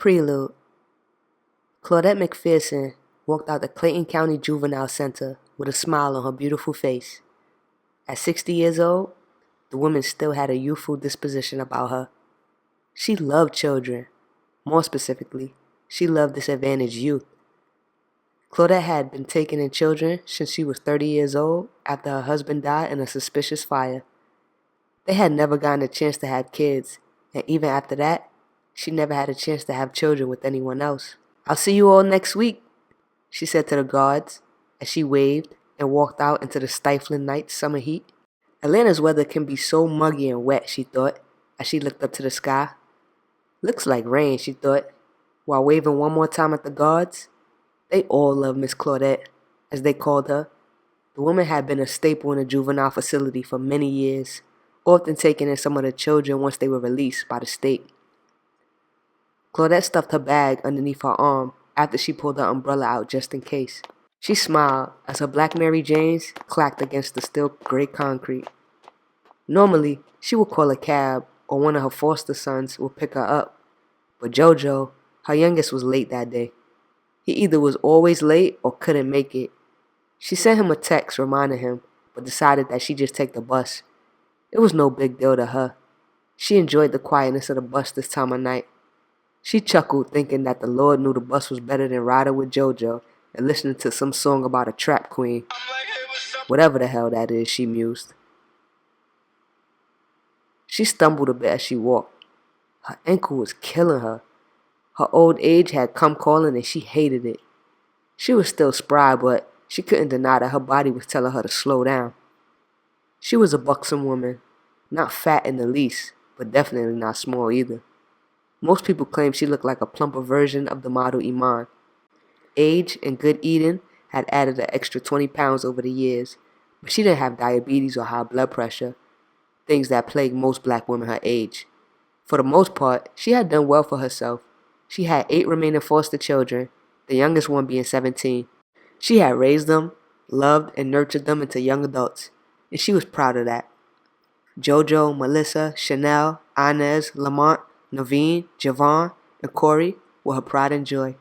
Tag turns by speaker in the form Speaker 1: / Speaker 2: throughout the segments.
Speaker 1: Prelude. Claudette McPherson walked out the Clayton County Juvenile Center with a smile on her beautiful face. At 60 years old, the woman still had a youthful disposition about her. She loved children. More specifically, she loved disadvantaged youth. Claudette had been taking in children since she was 30 years old after her husband died in a suspicious fire. They had never gotten a chance to have kids, and even after that, she never had a chance to have children with anyone else. "I'll see you all next week," she said to the guards as she waved and walked out into the stifling night summer heat. Atlanta's weather can be so muggy and wet, she thought, as she looked up to the sky. "Looks like rain," she thought, while waving one more time at the guards. They all loved Miss Claudette, as they called her. The woman had been a staple in a juvenile facility for many years, often taking in some of the children once they were released by the state. Claudette stuffed her bag underneath her arm after she pulled her umbrella out just in case. She smiled as her black Mary Janes clacked against the still gray concrete. Normally, she would call a cab or one of her foster sons would pick her up, but Jojo, her youngest, was late that day. He either was always late or couldn't make it. She sent him a text reminding him, but decided that she'd just take the bus. It was no big deal to her. She enjoyed the quietness of the bus this time of night. She chuckled, thinking that the Lord knew the bus was better than riding with Jojo and listening to some song about a trap queen. Whatever the hell that is, she mused. She stumbled a bit as she walked. Her ankle was killing her. Her old age had come calling and she hated it. She was still spry, but she couldn't deny that her body was telling her to slow down. She was a buxom woman, not fat in the least, but definitely not small either. Most people claimed she looked like a plumper version of the model Iman. Age and good eating had added an extra 20 pounds over the years, but she didn't have diabetes or high blood pressure, things that plague most black women her age. For the most part, she had done well for herself. She had 8 remaining foster children, the youngest one being 17. She had raised them, loved, and nurtured them into young adults, and she was proud of that. Jojo, Melissa, Chanel, Inez, Lamont, Naveen, Javon, and Corey were her pride and joy.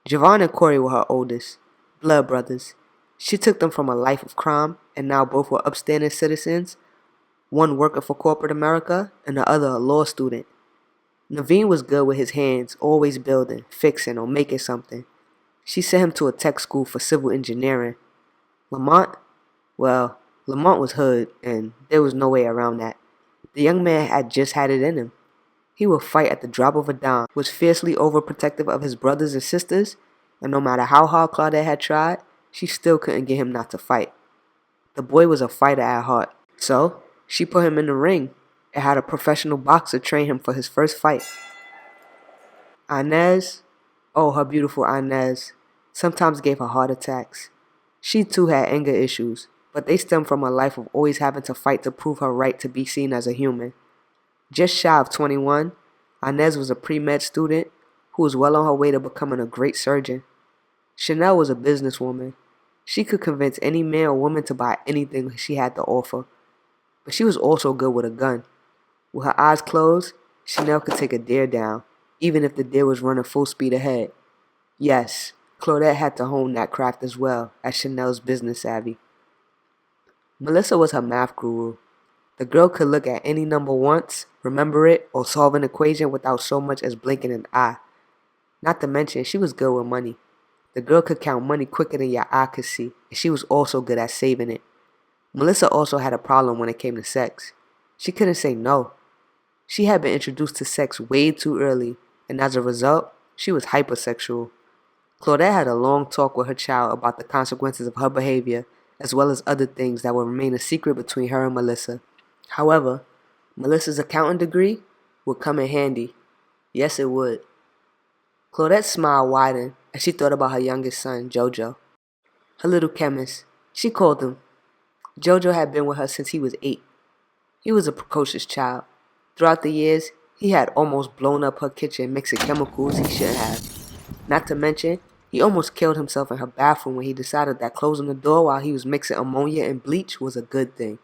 Speaker 1: Javon and Corey were her oldest, blood brothers. She took them from a life of crime, and now both were upstanding citizens, one working for corporate America and the other a law student. Naveen was good with his hands, always building, fixing, or making something. She sent him to a tech school for civil engineering. Lamont was hood, and there was no way around that. The young man had just had it in him. He would fight at the drop of a dime, was fiercely overprotective of his brothers and sisters, and no matter how hard Claudette had tried, she still couldn't get him not to fight. The boy was a fighter at heart, so she put him in the ring and had a professional boxer train him for his first fight. Inez, oh, her beautiful Inez, sometimes gave her heart attacks. She too had anger issues, but they stemmed from a life of always having to fight to prove her right to be seen as a human. Just shy of 21, Inez was a pre-med student who was well on her way to becoming a great surgeon. Chanel was a businesswoman. She could convince any man or woman to buy anything she had to offer. But she was also good with a gun. With her eyes closed, Chanel could take a deer down, even if the deer was running full speed ahead. Yes, Claudette had to hone that craft as well as Chanel's business savvy. Melissa was her math guru. The girl could look at any number once, remember it, or solve an equation without so much as blinking an eye. Not to mention, she was good with money. The girl could count money quicker than your eye could see, and she was also good at saving it. Melissa also had a problem when it came to sex. She couldn't say no. She had been introduced to sex way too early, and as a result, she was hypersexual. Claudette had a long talk with her child about the consequences of her behavior, as well as other things that would remain a secret between her and Melissa. However, Melissa's accounting degree would come in handy. Yes, it would. Claudette's smile widened as she thought about her youngest son, Jojo. Her little chemist, she called him. Jojo had been with her since he was 8. He was a precocious child. Throughout the years, he had almost blown up her kitchen mixing chemicals he shouldn't have. Not to mention, he almost killed himself in her bathroom when he decided that closing the door while he was mixing ammonia and bleach was a good thing.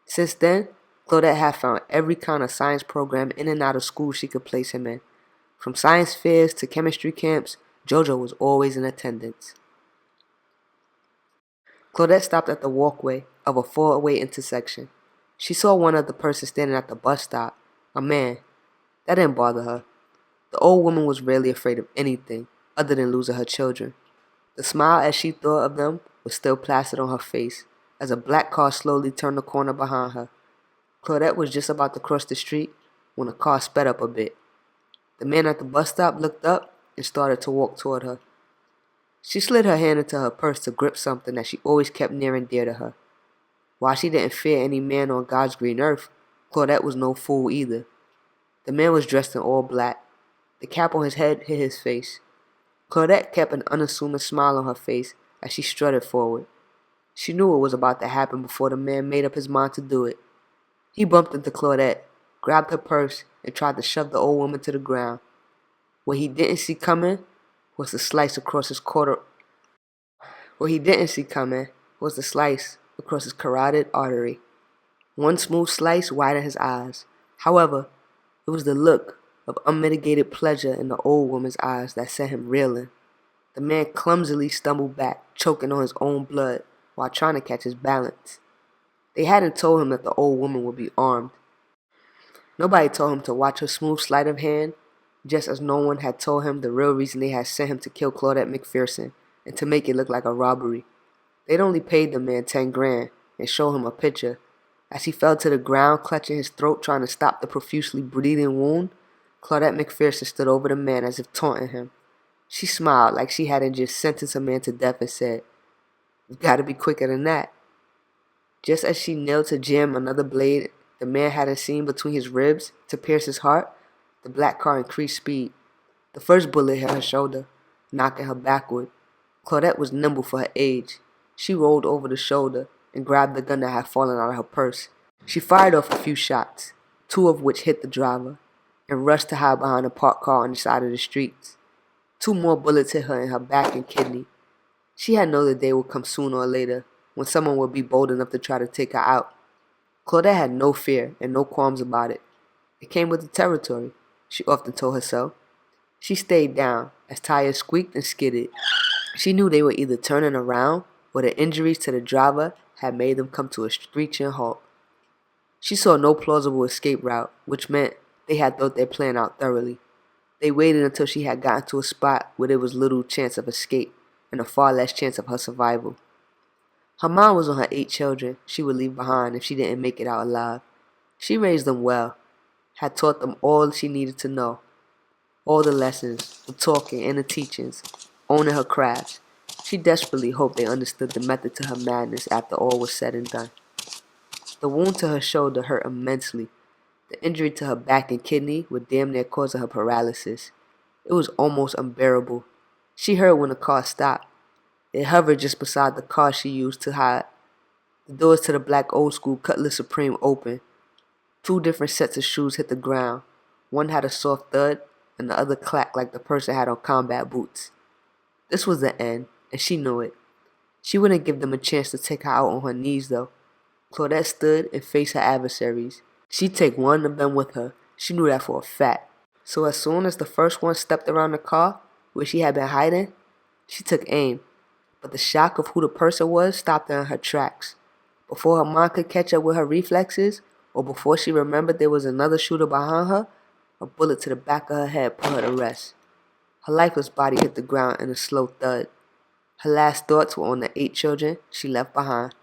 Speaker 1: Since then, Claudette had found every kind of science program in and out of school she could place him in. From science fairs to chemistry camps, JoJo was always in attendance. Claudette stopped at the walkway of a four-way intersection. She saw one other person standing at the bus stop, a man. That didn't bother her. The old woman was rarely afraid of anything other than losing her children. The smile as she thought of them was still plastered on her face as a black car slowly turned the corner behind her. Claudette was just about to cross the street when the car sped up a bit. The man at the bus stop looked up and started to walk toward her. She slid her hand into her purse to grip something that she always kept near and dear to her. While she didn't fear any man on God's green earth, Claudette was no fool either. The man was dressed in all black. The cap on his head hid his face. Claudette kept an unassuming smile on her face as she strutted forward. She knew what was about to happen before the man made up his mind to do it. He bumped into Claudette, grabbed her purse, and tried to shove the old woman to the ground. What he didn't see coming was the slice across his carotid artery. One smooth slice widened his eyes. However, it was the look of unmitigated pleasure in the old woman's eyes that sent him reeling. The man clumsily stumbled back, choking on his own blood while trying to catch his balance. They hadn't told him that the old woman would be armed. Nobody told him to watch her smooth sleight of hand, just as no one had told him the real reason they had sent him to kill Claudette McPherson and to make it look like a robbery. They'd only paid the man 10 grand and showed him a picture. As he fell to the ground, clutching his throat, trying to stop the profusely bleeding wound, Claudette McPherson stood over the man as if taunting him. She smiled like she hadn't just sentenced a man to death and said, "You've got to be quicker than that." Just as she knelt to jam another blade the man hadn't seen between his ribs to pierce his heart, the black car increased speed. The first bullet hit her shoulder, knocking her backward. Claudette was nimble for her age. She rolled over the shoulder and grabbed the gun that had fallen out of her purse. She fired off a few shots, 2 of which hit the driver, and rushed to hide behind a parked car on the side of the streets. 2 more bullets hit her in her back and kidney. She had known the day would come sooner or later when someone would be bold enough to try to take her out. Claudette had no fear and no qualms about it. It came with the territory, she often told herself. She stayed down as tires squeaked and skidded. She knew they were either turning around or the injuries to the driver had made them come to a screeching halt. She saw no plausible escape route, which meant they had thought their plan out thoroughly. They waited until she had gotten to a spot where there was little chance of escape and a far less chance of her survival. Her mind was on her 8 children she would leave behind if she didn't make it out alive. She raised them well, had taught them all she needed to know. All the lessons, the talking and the teachings, owning her craft. She desperately hoped they understood the method to her madness after all was said and done. The wound to her shoulder hurt immensely. The injury to her back and kidney would damn near cause her paralysis. It was almost unbearable. She heard when the car stopped. It hovered just beside the car she used to hide. The doors to the black old school Cutlass Supreme opened. 2 different sets of shoes hit the ground. One had a soft thud and the other clacked like the person had on combat boots. This was the end, and she knew it. She wouldn't give them a chance to take her out on her knees, though. Claudette stood and faced her adversaries. She'd take one of them with her. She knew that for a fact. So as soon as the first one stepped around the car, where she had been hiding, she took aim. But the shock of who the person was stopped her in her tracks. Before her mind could catch up with her reflexes, or before she remembered there was another shooter behind her, a bullet to the back of her head put her to rest. Her lifeless body hit the ground in a slow thud. Her last thoughts were on the 8 children she left behind.